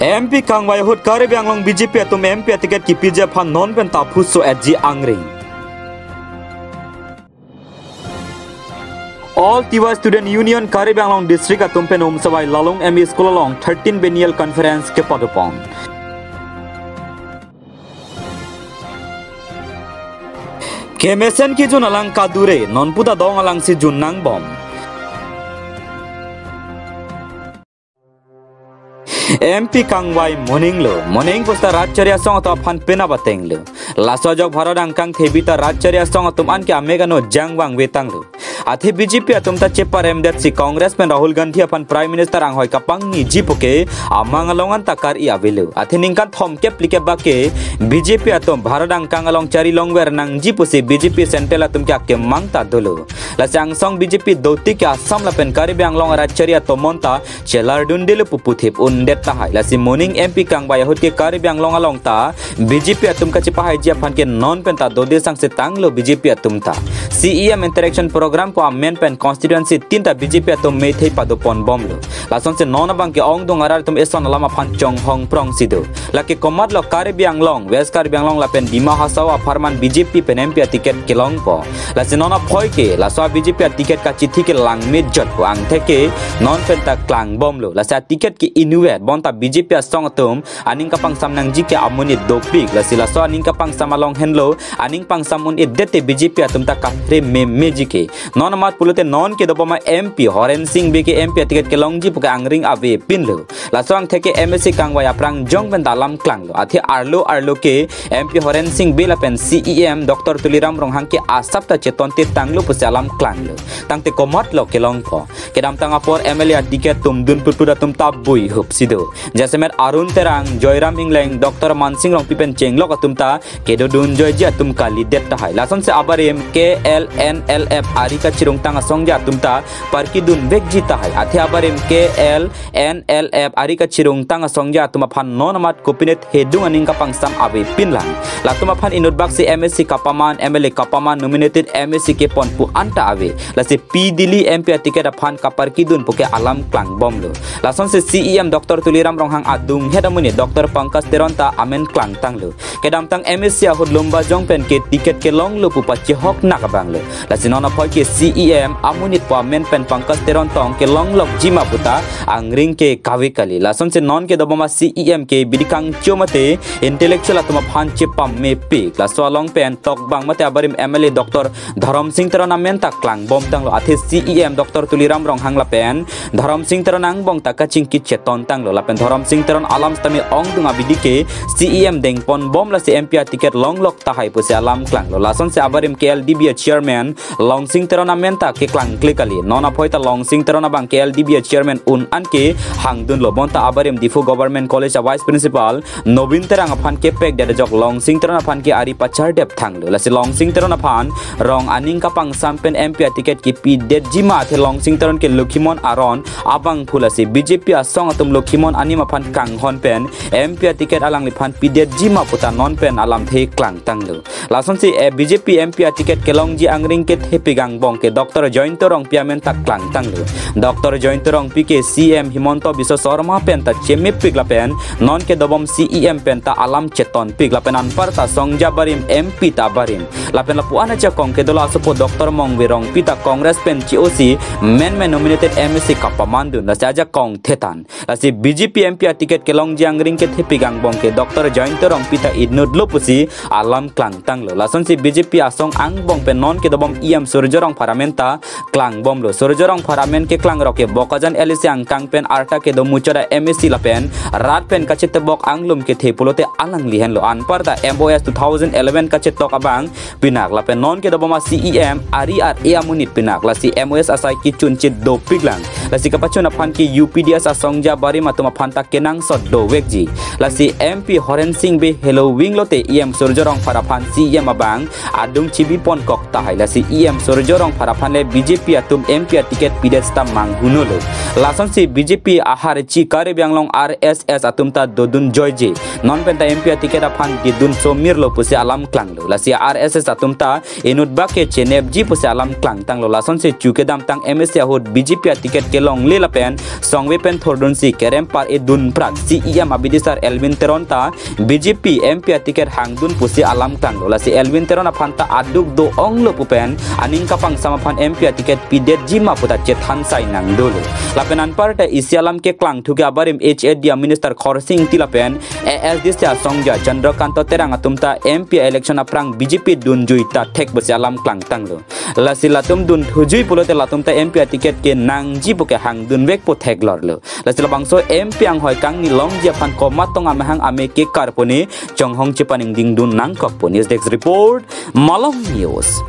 MP Kangwai hut kare bianglong BJP atum MP tiket ki pija phan non pen ta phuso atji angring. All Tiwa Student Union kare bianglong district atum pen umsawai lalong ME school along 13 biennial conference ke padupon. Kemesen ki jun alang kadure non puta dong alang si jun nang bom. MP Kangwai morning posta rajcharya song atau phan pena bateng lo laso jok bharot angkang thebita rajcharya song atum an ke amegano jangwang wetang lo athe BJP atum ta chepar emdet si Congress pen Rahul Gandhi apan Prime Minister ang hoi kapang ni jipoke amang alongan takar I avelo athe ningkan thom ke plike bake BJP atum bharot angkang along chari longwer nang jipose BJP central atum ke akke mangta dolo lasang song BJP doti ke asam lapen kari bang long rajcharya tomonta chelar dundele puputhip undet tahai lasi morning MP Kangwai hut ke kari biang long along ta BJP atum ka chipahai jia phan ke non pen ta dode sang se tanglo BJP atum ta CEM interaction program ko amen pen constituency tinta BJP atum me thei padopon bomlo lason se non bang ke ong dong arar tum eson lama phan chong hong prong sido laki komat lo kari biang long west kari biang long la pen dima hasawa farman BJP pen MP tiket kelong po lasi nona phoi ke laswa BJP tiket ka chithi ke lang me jot ko ang theke non pen ta klang bomlo lasa tiket ki inuet bonta BJP asong atum aning kapang samnang jike amunit dopik la sila so aning kapang samalong henlo aning pang samun idete BJP atum ta katre me jike non mat pulute non ke dopama MP Horen Singh beke MP tiket ke longji puka angring ave pinlo la so ang theke MSC Kangwai aprang jong ben dalam klang lo athi arlo ke MP Horen Singh bela pen CEM Dr Tuliram Ronghang ke asap ta cheton te tanglo pusalam klang lo tangte komat lo ke long po kedam tang apor MLA tiket tum dun putuda tum tabui hup sido Jasemet Arun Terang, Joyram Ingleng, Dr. Mansing Long Pipen Chenglok atumta, Kedo Dun Joyji atum kali det tahai. Lason se abarim KLNLF Arika Cirung Tanga Songja atumta, Parki Dun Vekji tahai. Ati abarim KLNLF Arika Cirung Tanga Songja atuma phan non amat kopinet hedung aning kapang sam abe pinlang. Latuma phan inut baksi MSC Kapaman, MLA Kapaman nominated MSC ke pon pu anta ave. Lasi P Dili MP tiket aphan kaparki dun puke alam klang bomlo. Lason se CEM Dr. Tuliram Ronghang adung hedamuni Dr. Pankaj Teronta amen klang tanglo kedam tang MSC ahud lomba jong pen ke tiket ke long lo pupachi hok nak banglo lasinona phoi ke CEM amunit pa men pen Pankaj Terontong ke long lok jima puta angring ke kawe kali lason se non ke dobama CEM ke bidikang chomate intellectual atuma phanche pam me pe laswa long pen tok bang mate abarim MLA Dr. Dharam Singh Terona men ta klang bom tanglo athe CEM Dr. Tuliram Ronghang la pen Dharam Singh Teronang bong takaching ki cheton tanglo lapen Dharam Singh Teron alam stami ong dunga bidike CEM deng pon bom la se MP tiket long lok tahai puse alam klang lo lason se abarim KLDB chairman Long Singh Teron amenta ke klang klikali nona poita Long Singh Teron abang KLDB chairman un anke hangdun lo bonta abarim Difu Government College vice principal Nobin Terang aphan ke pek dada jok Long Singh Teron aphan ke ari pachar dep thang lo la se Long Singh Teron aphan rong aning kapang sampen MP tiket ki pi det jima the Long Singh Teron ke Lukhimon Aron abang phula se BJP asong atum Lukhimon ani mapan kang hon pen MP tiket alang lipan pidet jima puta non pen alam the klang tanglo lason si BJP MP tiket kelong ji angring ke hepigang bong ke Dr. Jointorong piamen tak klang tanglo Dr. Jointorong pike CM Himonto Biswa Sarma pen ta cheme pigla pen non ke dobom CEM pen ta alam cheton pigla pen anparta songja barim MP ta barim lapen lapuana cha kong ke dola support Dr. Mongwirong pita Congress pen COC men nominated MSC Kapamandun la saja kong thetan la si BJP MP tiket kelong ji angring ke thepigang bong ke Dr. Jointorong pita idnud lopusi alam klang tanglo lason si BJP asong ang bong pen non ke dobom IM Surjorong Paramenta klang bomlo Surjorong Parament ke klang roke bokajan LC angkang pen arta ke do muchara MSC la pen rat pen kachete bok anglum ke thepulote alang lihen lo anparta MOS 2011 kachetok abang pinak la pen non ke doboma CEM ari ar amunit pinak la si MOS asai ki chunchit do piglang la si kapachuna phan ki UPDS asongja bari matuma phanta kenang sot do wekji la si MP Horen Singh be hello wing lote IM Surjorong Paraphan CEM abang adung chibi pon kok tahai la si IM Surjorong pharaphane BJP atum MP ticket pidet sta manghunulo lason si BJP ahar chi Karbi Anglong RSS atum ta dodun joyje non penta MP ticket aphan gidun somirlo pusi alam klanglo lasi RSS atum ta enut bake chenebji pusi alam klang tanglo lason si chukedam tang MSC hod BJP ticket ke long le lapen songwe pen thordun si kerem par edun prak CEM abidisar Elvin Teronta BJP MP ticket hangdun pusi alam klanglo lasi Elvin Terona phanta aduk do onglo pupen aning kapang samaphan MP ticket pidet jima puta chethan sai nang dolo lapenan parte isialam ke klang thuge abarim HAD minister khorsing tilapen ASD sia songja Chandrakanta terang atumta MP election aprang BJP dun juita thek besialam klang tanglo lasi latum dun hujui pulote latumta MP ticket ke nang jibuke hang dun wek po thek lorlo lasi labangso MP ang hoi kang ni long japan komatong amehang ame ke karponi chonghong chipaning ding dun nang koponi is next report Malam News.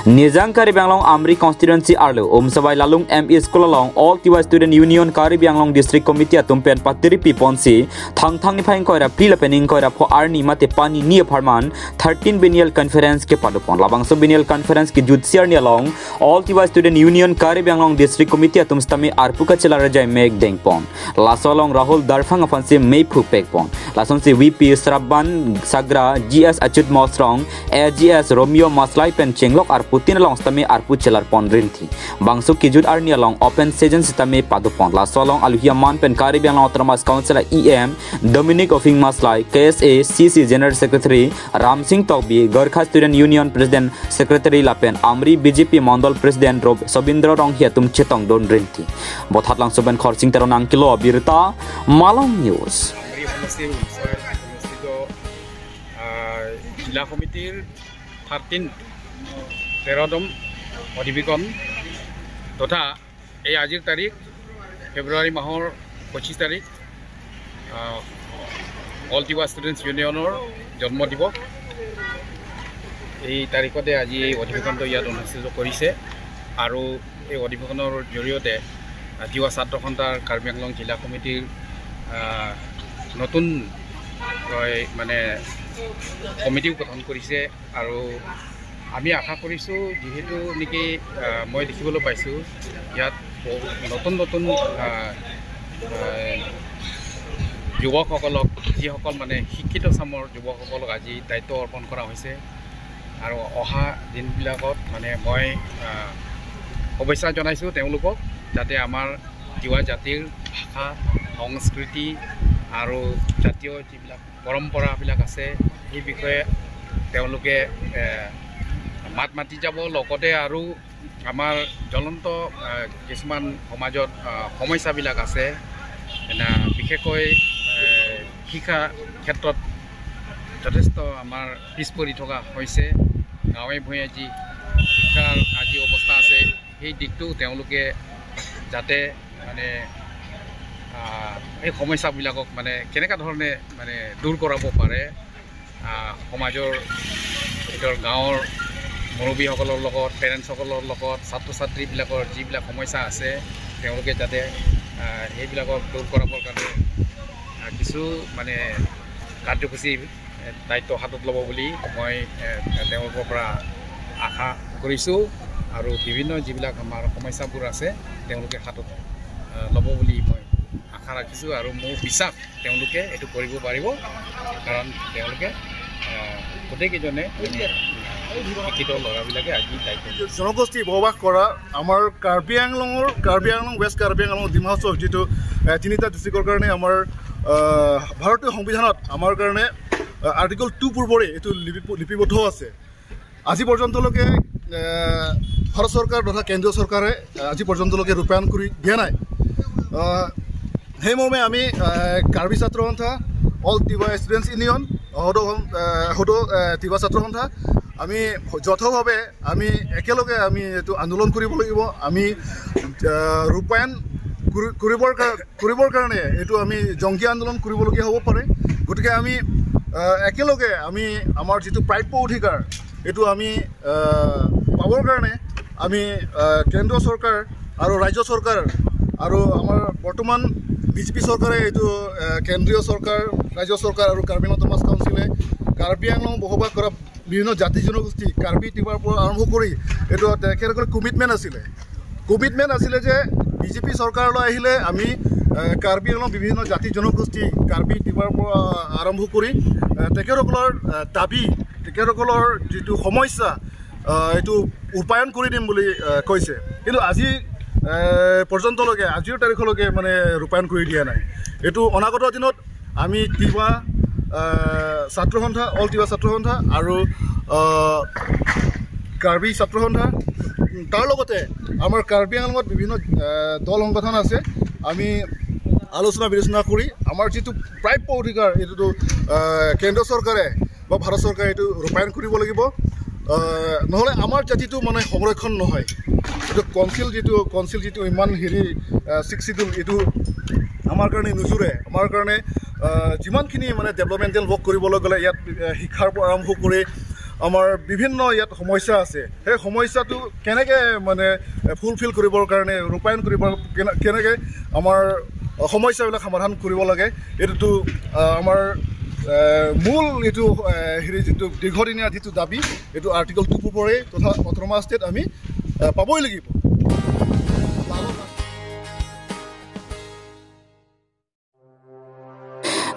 Nizang Karbi Anglong Amri constituency arlo Sabai Lalung ME School along all Tiwa Student Union Karbi Anglong District Committee atumpen patiripi ponsi thang ni phaing koira prilapening koira pho arni mate pani ni pharman 13 biennial conference ke padupon labangso biennial conference ke judiciar ni along all Tiwa Student Union Karbi Anglong District Committee atum stami arpuka chelara jai meg dengpon lasolong Rahul Darfang afansi mei phupek pon lason si VP Sraban Sagra GS Achut Mosrong AGS Romeo Maslai pen chenglok Putin along stame arpu chelar pon rinthi bangsu kijut arni along open season stame padupon la solong aluhia man pen Karbi Anglong Autonomous Council EM Dominic Ofing Maslai KSA CC General Secretary Ram Singh Tokbi Gorkha Student Union President Secretary Lapen Amri BJP Mondol President Rob Sobindra Ronghi atum chetong don rinthi bothat lang suben khorsing teronang kilo birta Malam News Jila Komite 13 13 অধিবেশন তথা এই আজিৰ তাৰিখ ফেব্ৰুৱাৰী মাহৰ 25 তাৰিখ all Tiwa students ইউনিয়নৰ জন্ম দিৱস এই তাৰিখতে আজি এই অধিবেশনটো ইয়াত অনুষ্ঠিত কৰিছে আৰু এই অধিবেশনৰ জৰিয়তে টিৱা ছাত্ৰ সন্থাৰ কাৰ্বি আংলং জিলা কমিটিৰ নতুন মানে কমিটিও গঠন কৰিছে আৰু আমি আশা কৰিছোঁ যেহেতু নেকি মই দেখিবলৈ পাইছোঁ ইয়াত নতুন নতুন যুৱকসকলক যিসকল মানে শিক্ষিত চামৰ যুৱকসকলক আজি দায়িত্ব অৰ্পণ কৰা হৈছে আৰু অহা দিনবিলাকত মানে মই শুভেচ্ছা জনাইছোঁ তেওঁলোকক যাতে আমাৰ তিৱা জাতিৰ ভাষা সংস্কৃতি আৰু জাতীয় যিবিলাক পৰম্পৰাবিলাক আছে সেই বিষয়ে তেওঁলোকে মাত মাতি যাব লগতে আৰু আমাৰ জ্বলন্ত কিছুমান সমাজত সমস্যাবিলাক আছে বিশেষকৈ শিক্ষা ক্ষেত্ৰত যথেষ্ট আমাৰ পিছ পৰি থকা হৈছে গাঁৱে ভূঞে যি শিক্ষাৰ আজি অৱস্থা আছে সেই দিশটো তেওঁলোকে যাতে মানে এই সমস্যাবিলাকক মানে কেনেকুৱা ধৰণে মানে দূৰ কৰাব পাৰে সমাজৰ ভিতৰ গাঁৱৰ মুৰব্বীসকলৰ লগত পেৰেণ্টছসকলৰ লগত ছাত্ৰ ছাত্ৰীবিলাকৰ যিবিলাক সমস্যা আছে তেওঁলোকে যাতে সেইবিলাকক দূৰ কৰাবৰ কাৰণে কিছু মানে কাৰ্যসূচী দায়িত্ব হাতত ল'ব বুলি মই তেওঁলোকৰ পৰা আশা কৰিছোঁ আৰু বিভিন্ন যিবিলাক আমাৰ সমস্যাবোৰ আছে তেওঁলোকে হাতত ল'ব বুলি মই আশা ৰাখিছোঁ আৰু মোৰ বিশ্বাস তেওঁলোকে এইটো কৰিব পাৰিব কাৰণ তেওঁলোকে গোটেইকেইজনে শিক্ষিত ল'ৰাবিলাকে আজি দায়িত্ব জনগোষ্ঠী বসবাস কৰা আমাৰ কাৰ্বি আংলং ৱেষ্ট কাৰ্বি আংলং ডিমা হাউচৰ যিটো তিনিটা ডিষ্ট্ৰিক্টৰ কাৰণে আমাৰ ভাৰতীয় সংবিধানত আমাৰ কাৰণে আৰ্টিকল 2 পূৰ্বৰে এইটো লিপিবদ্ধ আছে আজি পৰ্যন্তলৈকে ভাৰত চৰকাৰ তথা কেন্দ্ৰীয় চৰকাৰে আজি পৰ্যন্তলৈকে ৰূপায়ণ কৰি দিয়া নাই সেইমৰ্মে আমি কাৰ্বি ছাত্ৰ সন্থা অল টিৱা ষ্টুডেণ্টছ ইউনিয়ন হয়তো টিৱা ছাত্ৰ সন্থা আমি যথভাৱে আমি একেলগে আমি এইটো আন্দোলন কৰিব লাগিব আমি ৰূপায়ণ কৰিবৰ কাৰণে এইটো আমি জংগী আন্দোলন কৰিবলগীয়া হ'ব পাৰে গতিকে আমি একেলগে আমি আমাৰ যিটো প্ৰাপ্য অধিকাৰ এইটো আমি পাবৰ কাৰণে আমি কেন্দ্ৰীয় চৰকাৰ আৰু ৰাজ্য চৰকাৰ আৰু আমাৰ বৰ্তমান বিজেপি চৰকাৰে এইটো কেন্দ্ৰীয় চৰকাৰ ৰাজ্য চৰকাৰ আৰু কাৰ্বি আংলং অটোনমাছ কাউন্সিলে কাৰ্বি আংলং বসবাস কৰা বিভিন্ন জাতি জনগোষ্ঠী কাৰ্বি তিৱাৰ পৰা আৰম্ভ কৰি এইটো তেখেতসকলৰ কমিটমেণ্ট আছিলে যে বিজেপি চৰকাৰলৈ আহিলে আমি কাৰ্বি আংলং বিভিন্ন জাতি জনগোষ্ঠী কাৰ্বি তিৱাৰ পৰা আৰম্ভ কৰি তেখেতসকলৰ দাবী তেখেতসকলৰ যিটো সমস্যা এইটো ৰূপায়ণ কৰি দিম বুলি কৈছে কিন্তু আজি পৰ্যন্তলৈকে আজিৰ তাৰিখলৈকে মানে ৰূপায়ণ কৰি দিয়া নাই এইটো অনাগত দিনত আমি তিৱা ছাত্ৰ সন্থা অল তিৱা ছাত্ৰ সন্থা আৰু কাৰ্বি ছাত্ৰ সন্থা তাৰ লগতে আমাৰ কাৰ্বি আংলঙত বিভিন্ন দল সংগঠন আছে আমি আলোচনা বিলোচনা কৰি আমাৰ যিটো প্ৰাপ্য অধিকাৰ এইটোতো কেন্দ্ৰ চৰকাৰে বা ভাৰত চৰকাৰে এইটো ৰূপায়ণ কৰিব লাগিব নহ'লে আমাৰ জাতিটো মানে সংৰক্ষণ নহয় এইটো কনচিল যিটো ইমান হেৰি চিক্সিডুল এইটো আমাৰ কাৰণে নুজুৰে আমাৰ কাৰণে যিমানখিনি মানে ডেভেলপমেণ্টেল ৱৰ্ক কৰিবলৈ গ'লে ইয়াত শিক্ষাৰ পৰা আৰম্ভ কৰি আমাৰ বিভিন্ন ইয়াত সমস্যা আছে সেই সমস্যাটো কেনেকৈ মানে ফুলফিল কৰিবৰ কাৰণে ৰূপায়ণ কৰিব কেনেকৈ আমাৰ সমস্যাবিলাক সমাধান কৰিব লাগে এইটোতো আমাৰ মূল এইটো হেৰি যিটো দীৰ্ঘদিনীয়া যিটো দাবী এইটো আৰ্টিকল 2 পৰে তথা অট'নমাছ ষ্টেট আমি পাবই লাগিব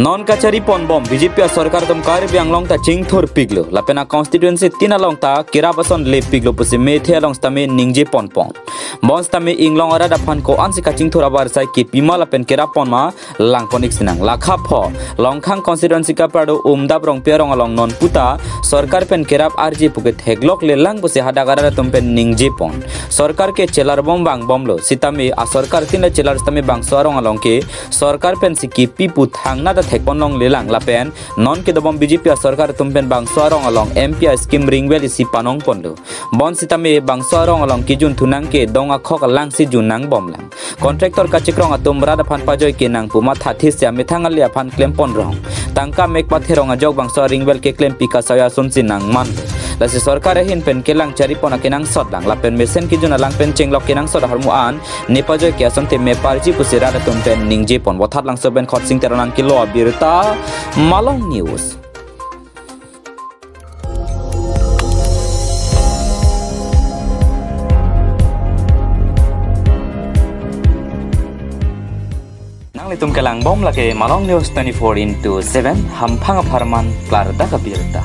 Non kacari pon bom BJP सरकार तुम कार्बी आंगलों ता चिंग थोर पिगलो लापेना कॉन्स्टिट्यूएंसी तीन आलों ता किराबसन ले पिगलो पुसे मेथे आलों तमे निंजे पon pon bons tame inglong ora dapan ko ansi kacing thora bar sai ke pima lapen kera pon ma lang ponik sinang lakha pho longkhang constituency ka prado umdab rong perong along non puta सरकार pen केराप RG पुके थेगलोक ले lang पुसे hadagara tum pen ningje pon सरकार के चेलार बम bang bomlo sitame a सरकार tin Chelar तमे bang sorong along ke सरकार pen सिकी Pipu thangna da thekpon long lelang lapen non ke dobom BJP सरकार tumpen bang sorong along MPI scheme ringwel isi panong ponlo bon sitame bang sorong along ki jun thunang ke donga khok lang si junang bomlang contractor ka chikrong atum brada phan pajoi ke nang puma thathi se methangal ya phan claim pon rong tangka mek patherong jog bang so ringwel ke claim pika saya sunsi nang man lasi सरकार hin pen kelang cari pona kenang sot lang lapen mesen ki juna lang pen chenglok kenang sot harmuan nepajoi ke asonte me parji pusira da tumpen ningje pon wathat lang soben khot sing teranang kilo birta Malong News. Nang litum kelang bom lake Malong News 24/7 hampang aparman klar da kabirta.